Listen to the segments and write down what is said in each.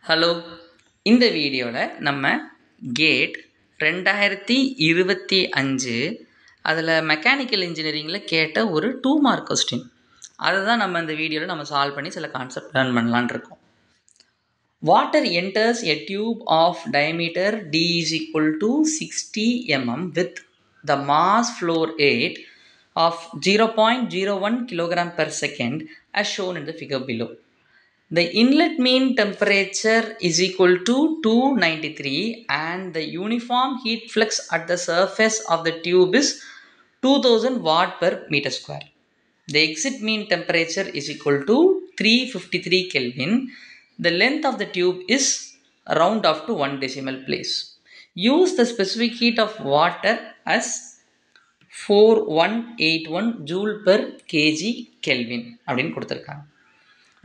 Hello, இந்த வீடியோவில் நம்ம கேட் 2025 அதில் மெக்கானிக்கல் இன்ஜினியரிங்கில் கேட்ட ஒரு 2 மார்க் கொஸ்டின் அதை தான் நம்ம இந்த வீடியோவில் நம்ம சால்வ் பண்ணி சில கான்செப்ட் லேர்ன் பண்ணலான்னு இருக்கோம். Water enters a tube of diameter d is equal to 60 mm with the mass flow rate of 0.01 kg per second as shown in the figure below. The inlet mean temperature is equal to 293 and the uniform heat flux at the surface of the tube is 2000 watt per meter square. The exit mean temperature is equal to 353 Kelvin. The length of the tube is round off to 1 decimal place. Use the specific heat of water as 4181 joule per kg Kelvin அப்படின்னு கொடுத்துருக்காங்க.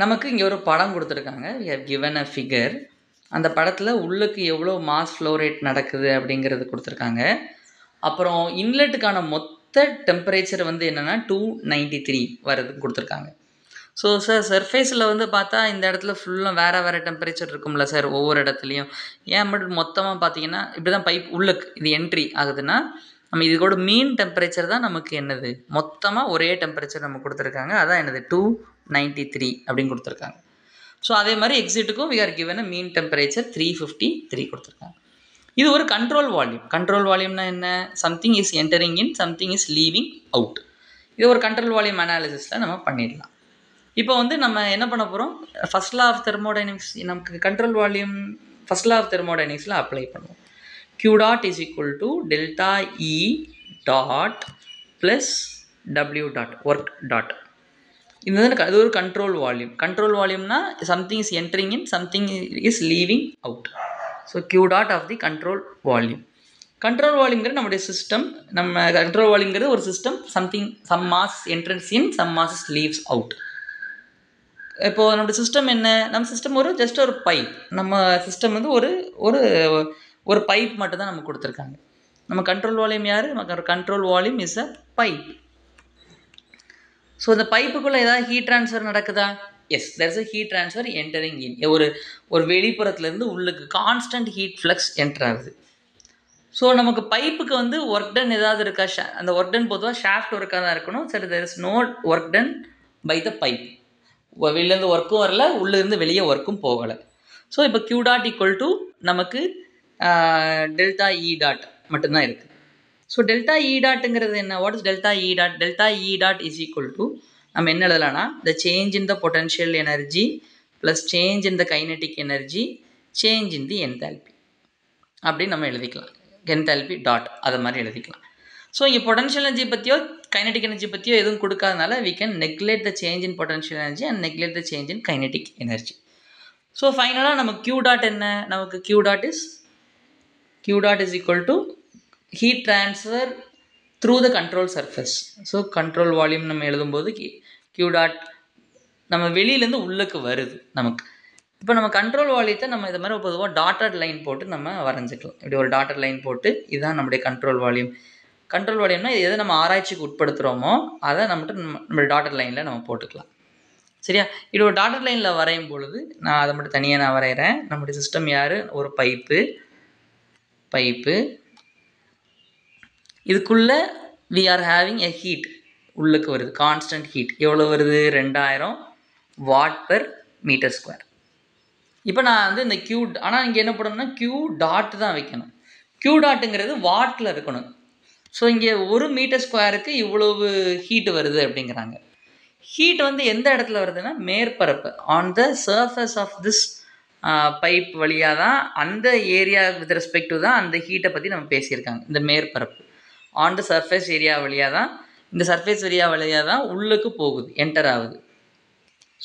நமக்கு இங்கே ஒரு படம் கொடுத்துருக்காங்க. we have given a figure. அந்த படத்தில் உள்ளுக்கு எவ்வளோ மாஸ் ஃப்ளோ ரேட் நடக்குது அப்படிங்கிறது கொடுத்துருக்காங்க. அப்புறம் இன்லெட்டுக்கான மொத்த டெம்பரேச்சர் வந்து என்னென்னா 293 வருது கொடுத்துருக்காங்க. ஸோ சார் சர்ஃபேஸில் வந்து பார்த்தா இந்த இடத்துல ஃபுல்லாக வேறு டெம்பரேச்சர் இருக்கும்ல சார் ஒவ்வொரு இடத்துலையும், ஏன் மட்டும் மொத்தமாக பார்த்தீங்கன்னா இப்படி தான் பைப் உள்ளுக்கு இது என்ட்ரி ஆகுதுன்னா நம்ம இது கூட மீன் டெம்பரேச்சர் தான் நமக்கு என்னது மொத்தமாக ஒரே டெம்பரேச்சர் நம்ம கொடுத்துருக்காங்க. அதான் என்னது 293 அப்படின்னு கொடுத்துருக்காங்க. ஸோ அதே மாதிரி எக்ஸிட்டுக்கும் we are given a mean temperature 353 கொடுத்துருக்காங்க. இது ஒரு கண்ட்ரோல் வால்யூம். கண்ட்ரோல் வால்யூம்னா என்ன? Something is entering in, something is leaving out. இது ஒரு கண்ட்ரோல் வால்யூம் அனாலிசிஸில் நம்ம பண்ணிடலாம். இப்போ வந்து நம்ம என்ன பண்ண போகிறோம், ஃபர்ஸ்ட் லா ஆஃப் தெர்மோடைனமிக்ஸ் நமக்கு control volume first law of தெர்மோடைனமிக்ஸில் அப்ளை பண்ணுவோம். Q dot is equal to delta E dot plus W dot work dot. இது ஒரு கண்ட்ரோல் வால்யூம். கண்ட்ரோல் வால்யூம்னா something is entering in, something is leaving out. So Q dot of the control volume. Control வால்யூம்ங்கிறது நம்முடைய system. நம்ம control வால்யூம்ங்கிறது ஒரு system. Some mass entrance in, some mass leaves out. இப்போது நம்மளுடைய சிஸ்டம் என்ன? நம்ம சிஸ்டம் ஒரு ஜஸ்ட் ஒரு பைப். நம்ம சிஸ்டம் வந்து ஒரு பைப் மட்டும் தான் நமக்கு கொடுத்துருக்காங்க. நம்ம கண்ட்ரோல் வால்யூம் யார்? நமக்கு control volume is a pipe. So இந்த பைப்புக்குள்ளே ஏதாவது ஹீட் ட்ரான்ஸ்ஃபர் நடக்குதா? Yes, there is a heat transfer entering in. ஒரு வெளிப்புறத்துலேருந்து உள்ளுக்கு கான்ஸ்டன்ட் ஹீட் ஃப்ளக்ஸ் என்டர் ஆகுது. ஸோ நமக்கு பைப்புக்கு வந்து ஒர்க் டன் ஏதாவது இருக்கா? அந்த ஒர்க் டன் பொதுவாக ஷாஃப்ட் ஒர்க்காக தான் இருக்கணும். சரி, there is no work done by the pipe. வெளிலேருந்து ஒர்க்கும் வரல, உள்ளேருந்து வெளியே ஒர்க்கும் போகலை. ஸோ இப்போ Q டாட் ஈக்குவல் டு நமக்கு டெல்டா இ டாட் மட்டும்தான் இருக்குது. ஸோ டெல்டா இ டாட்டுங்கிறது என்ன? What is delta E dot? Delta E dot is equal to நம்ம என்ன எழுதலாம்னா the change in the potential energy plus change in the kinetic energy change in the enthalpy அப்படின்னு நம்ம எழுதிக்கலாம். என்தால்பி டாட் அதை மாதிரி எழுதிக்கலாம். ஸோ இங்கே பொட்டன்ஷியல் எனர்ஜி பற்றியோ கைனட்டிக் எனர்ஜி பற்றியோ எதுவும் கொடுக்காதனால we can neglect the change in potential energy and neglect the change in kinetic energy. So ஃபைனலாக நம்ம Q டாட் என்ன? நமக்கு Q dot is equal to heat transfer through the control surface. So control volume நம்ம எழுதும்போது Q dot நம்ம வெளியிலேருந்து உள்ளுக்கு வருது நமக்கு. இப்போ நம்ம கண்ட்ரோல் வால்யூத்தை நம்ம இது மாதிரி பொதுவாக டாட்டட் லைன் போட்டு நம்ம வரைஞ்சிக்கலாம். இப்படி ஒரு டாட்டட் லைன் போட்டு இதுதான் நம்முடைய கண்ட்ரோல் வால்யூம். கண்ட்ரோல் வால்யூம்னா எதை நம்ம ஆராய்ச்சிக்கு உட்படுத்துகிறோமோ அதை நம்ம டாட்டட் லைனில் நம்ம போட்டுக்கலாம். சரியா? இது ஒரு டாட்டட் லைனில் வரையும் பொழுது நான் அதை மட்டும் தனியாக நான் வரைகிறேன். நம்முடைய சிஸ்டம் யார்? ஒரு பைப்பு. இதுக்குள்ளே we are having a heat உள்ளுக்கு வருது, கான்ஸ்டன்ட் ஹீட். எவ்வளோ வருது? 2000 வாட் பெர் மீட்டர் ஸ்கொயர். இப்போ நான் வந்து இந்த ஆனால் இங்கே என்ன பண்ணணும்னா Q டாட் தான் வைக்கணும். Q டாட்டுங்கிறது வாட்டில் இருக்கணும். ஸோ இங்கே 1 மீட்டர் ஸ்கொயருக்கு இவ்வளவு ஹீட் வருது அப்படிங்கிறாங்க. ஹீட் வந்து எந்த இடத்துல வருதுன்னா மேற்பரப்பு, on the surface of this pipe வழியாக தான், அந்த ஏரியா வித் ரெஸ்பெக்ட் டு தான் அந்த ஹீட்டை பற்றி நம்ம பேசியிருக்காங்க. இந்த மேற்பரப்பு ஆன் த சர்ஃபேஸ் ஏரியா வழியாக தான், இந்த சர்ஃபேஸ் ஏரியா வழியாக தான் உள்ளுக்கு போகுது, என்டர் ஆகுது.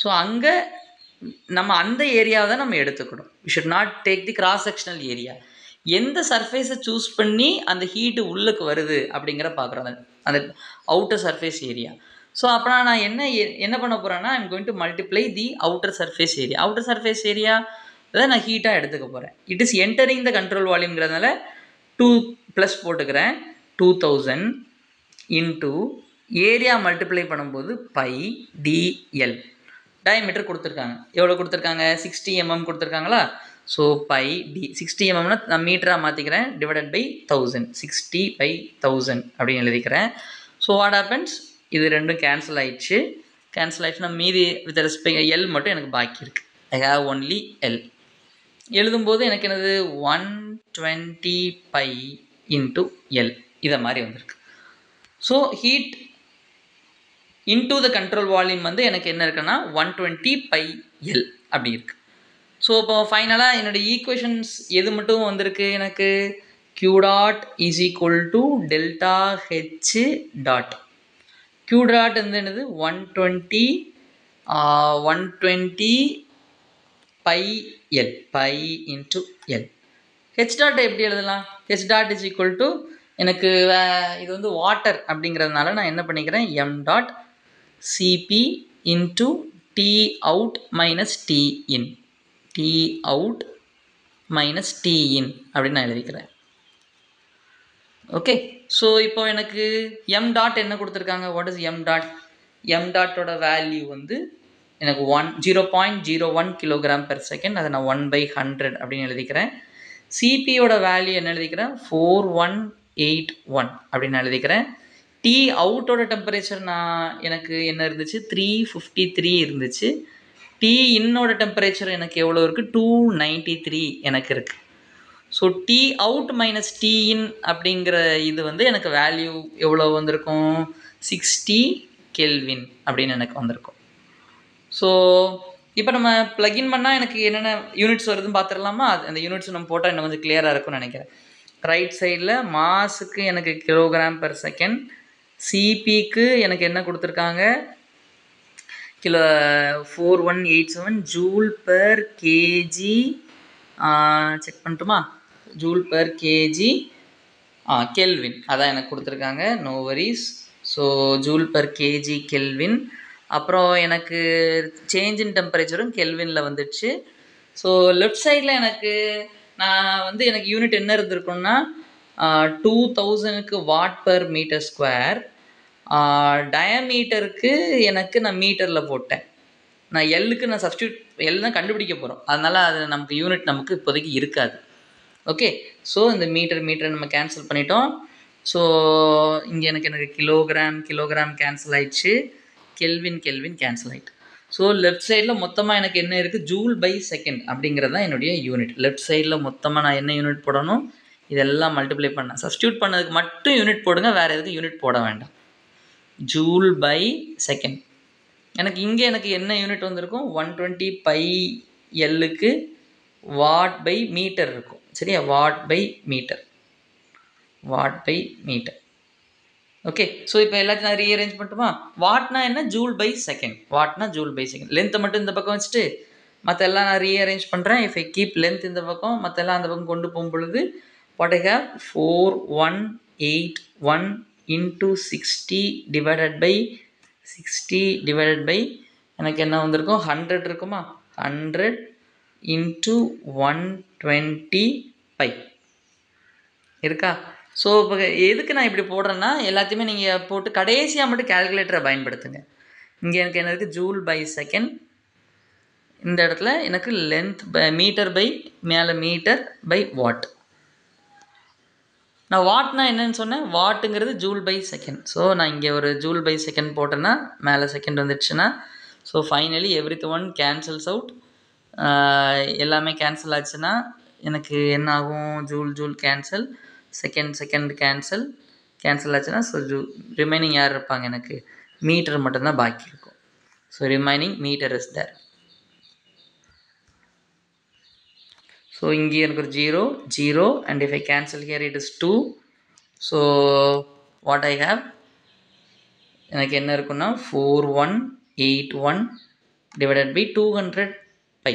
ஸோ அங்கே நம்ம அந்த ஏரியாவை தான் நம்ம எடுத்துக்கணும். We should not take the cross sectional area. எந்த சர்ஃபேஸை சூஸ் பண்ணி அந்த ஹீட்டு உள்ளுக்கு வருது அப்படிங்கிற பார்க்குறோம், அந்த அவுட்டர் சர்ஃபேஸ் ஏரியா. ஸோ அப்போ நான் என்ன பண்ண போகிறேன்னா I'm going to multiply the outer surface area. Outer surface area அதை நான் ஹீட்டாக எடுத்துக்க போகிறேன். It is entering the control வால்யூம்ங்கிறதுனால 2 ப்ளஸ் போட்டுக்கிறேன். 2000 இன்ட்டு ஏரியா மல்டிப்ளை பண்ணும்போது π dl. டயமீட்டர் கொடுத்துருக்காங்க. எவ்வளோ கொடுத்துருக்காங்க? 60 mm கொடுத்துருக்காங்களா? ஸோ பை டி 60 mmனா நான் மீட்டராக மாற்றிக்கிறேன், டிவைடட் பை 1000, 60/1000 அப்படின்னு எழுதிக்கிறேன். ஸோ வாட் ஹேப்பன்ஸ், இது ரெண்டும் கேன்சல் ஆயிடுச்சு. கேன்சல் ஆயிடுச்சுன்னா மீதி வித் ரெஸ்பெக்ட் எல் மட்டும் எனக்கு பாக்கி இருக்குது. I have only L. எழுதும்போது எனக்கு என்னது 120 பை இன்ட்டு எல் இதை மாதிரி வந்திருக்கு. So heat into the control volume வந்து எனக்கு என்ன இருக்குன்னா 120 பை எல் அப்படி இருக்குது. ஸோ இப்போ ஃபைனலாக என்னோடய ஈக்குவேஷன்ஸ் எது மட்டும் வந்திருக்கு எனக்கு? Q dot is equal to delta H dot. Q dot வந்து என்னது 120 by L, by into L. H டாட்டை எப்படி எழுதலாம்? H dot is equal to எனக்கு இது வந்து வாட்டர் அப்படிங்கிறதுனால நான் என்ன பண்ணிக்கிறேன், M dot C P into T out minus T in, T out minus T in அப்படின்னு நான் எழுதிக்கிறேன். ஓகே, ஸோ இப்போ எனக்கு எம் டாட் என்ன கொடுத்துருக்காங்க? What is M dot? எம் டாட்டோட வேல்யூ வந்து எனக்கு 0.01 kg/s. அதை நான் 1/100 அப்படின்னு எழுதிக்கிறேன். சிபியோட வேல்யூ என்ன எழுதிக்கிறேன்? 4181 அப்படின்னு நான் எழுதிக்கிறேன். டி அவுட்டோட டெம்பரேச்சர் நான் எனக்கு என்ன இருந்துச்சு? 353 இருந்துச்சு. டி இன்னோட டெம்பரேச்சர் எனக்கு எவ்வளோ இருக்குது? 293 எனக்கு இருக்குது. So T out minus T in அப்படிங்கிற இது வந்து எனக்கு வேல்யூ எவ்வளோ வந்திருக்கும்? 60 கெல்வின் அப்படின்னு எனக்கு வந்திருக்கும். ஸோ இப்போ நம்ம ப்ளக்இன் பண்ணால் எனக்கு என்னென்ன யூனிட்ஸ் வருதுன்னு பார்த்துடலாமா? அந்த யூனிட்ஸ் நம்ம போட்டால் இன்னும் கொஞ்சம் கிளியராக இருக்கும்னு நினைக்கிறேன். ரைட் சைடில் மாஸுக்கு எனக்கு kg/s, சிபிக்கு எனக்கு என்ன கொடுத்துருக்காங்க? 4187 ஜூல் பெர் கேஜி. செக் பண்ணட்டுமா? ஜூல் பெர் கேஜி கெல்வின் அதான் எனக்கு கொடுத்துருக்காங்க. No worries. So joule per KG kelvin. அப்புறம் எனக்கு சேஞ்ச் இன் டெம்பரேச்சரும் கெல்வினில் வந்துடுச்சு. ஸோ லெஃப்ட் சைடில் எனக்கு நான் வந்து எனக்கு யூனிட் என்ன இருந்திருக்குன்னா 2000க்கு வாட் பெர் மீட்டர் ஸ்கொயர். டயமீட்டருக்கு எனக்கு நான் மீட்டரில் போட்டேன். நான் எல்லுக்கு நான் சப்ஸ்டியூட் எல் தான் கண்டுபிடிக்க போகிறோம், அதனால் அது நமக்கு யூனிட் நமக்கு இப்போதைக்கு இருக்காது. ஓகே, ஸோ இந்த மீட்டர் நம்ம கேன்சல் பண்ணிட்டோம். ஸோ இங்கே எனக்கு கிலோகிராம் கேன்சல் ஆயிடுச்சு, கெல்வின் கேன்சல் ஆகிட்டு. ஸோ லெஃப்ட் சைடில் மொத்தமாக எனக்கு என்ன இருக்குது? ஜூல் பை செகண்ட் அப்படிங்கிறது தான் என்னுடைய யூனிட். லெஃப்ட் சைடில் மொத்தமாக நான் என்ன யூனிட் போடணும்? இதெல்லாம் மல்டிப்ளை பண்ணேன். சப்ஸ்டியூட் பண்ணதுக்கு மட்டும் யூனிட் போடுங்க, வேறு எதுக்கும் யூனிட் போட வேண்டாம். Joule by second. எனக்கு இங்கே எனக்கு என்ன யூனிட் வந்திருக்கும்? 120 பை எல்லுக்கு வாட் பை மீட்டர் இருக்கும். சரியா? Watt by meter. Okay, so இப்போ எல்லாத்தையும் நான் ரீஅரேஞ்ச் பண்ணட்டுமா? வாட்னா என்ன? Joule by second. லென்த்தை மட்டும் இந்த பக்கம் வச்சுட்டு மற்ற எல்லாம் நான் ரீஅரேஞ்ச் பண்ணுறேன். இஃப் ஐ கீப் லென்த் இந்த பக்கம், மற்ற எல்லாம் அந்த பக்கம் கொண்டு போகும் பொழுது what I have? 4181 into 60 divided by எனக்கு என்ன வந்திருக்கும்? 100 இருக்குமா? 100 into 120 பை இருக்கா? ஸோ இப்போ எதுக்கு நான் இப்படி போடுறேன்னா, எல்லாத்தையுமே நீங்கள் போட்டு கடைசியாக மட்டும் கேல்குலேட்டரை பயன்படுத்துங்க. இங்கே எனக்கு என்ன இருக்குது? Joule by second. இந்த இடத்துல எனக்கு லென்த் மீட்டர் பை மேலே மீட்டர் பை வாட். நான் வாட்னா என்னன்னு சொன்னேன்? வாட்டுங்கிறது ஜூல் பை செகண்ட். ஸோ நான் இங்கே ஒரு ஜூல் பை செகண்ட் போட்டேன்னா மேலே செகண்ட் வந்துடுச்சுன்னா, so finally everyone cancels out. எல்லாமே கேன்சல் ஆச்சுன்னா எனக்கு என்ன ஆகும்? ஜூல் கேன்சல், செகண்ட் கேன்சல் ஆச்சுன்னா ஸோ ரிமைனிங் யார் இருப்பாங்க? எனக்கு மீட்டர் மட்டும்தான் பாக்கி இருக்கும். So remaining metre is there. So இங்கே எனக்கு ஒரு 0 and if I cancel here it is 2. So what I have, எனக்கு என்ன இருக்குன்னா 4181 divided by 200 பை.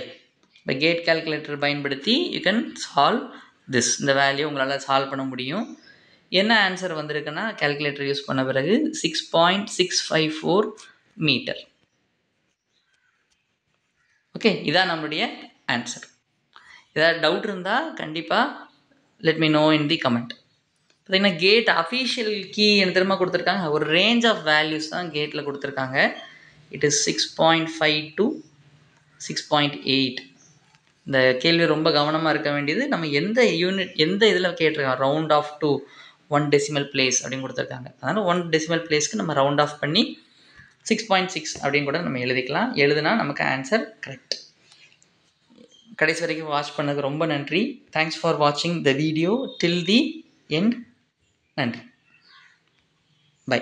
இப்போ கேட் கால்குலேட்டர் பயன்படுத்தி யூ கேன் சால்வ் திஸ். இந்த வேல்யூ உங்களால் சால்வ் பண்ண முடியும். என்ன ஆன்சர் வந்திருக்குன்னா கால்குலேட்டர் யூஸ் பண்ண பிறகு 6.654 மீட்டர். ஓகே, இதான் நம்மளுடைய ஆன்சர். ஏதாவது டவுட் இருந்தால் கண்டிப்பாக let me know in the comment. பார்த்திங்கன்னா கேட் அஃபீஷியல் கீ என்ன திரும்ப கொடுத்துருக்காங்க? ஒரு ரேஞ்ச் ஆஃப் வேல்யூஸ் தான் கேட்டில் கொடுத்துருக்காங்க. It is 6.5 to 6.8. இந்த கேள்வி ரொம்ப கவனமாக இருக்க வேண்டியது. நம்ம எந்த யூனிட் எந்த இதில் கேட்டிருக்காங்க, round off to 1 decimal place அப்படின்னு கொடுத்துருக்காங்க. அதனால் 1 டெசிமல் பிளேஸ்க்கு நம்ம ரவுண்ட் ஆஃப் பண்ணி 6.6 அப்படின்னு கூட நம்ம எழுதிக்கலாம். எழுதுனா நமக்கு ஆன்சர் கரெக்ட். கடைசி வரைக்கும் வாட்ச் பண்ணதுக்கு ரொம்ப நன்றி. தேங்க்ஸ் ஃபார் வாட்சிங் the video till the end. நன்றி. பை.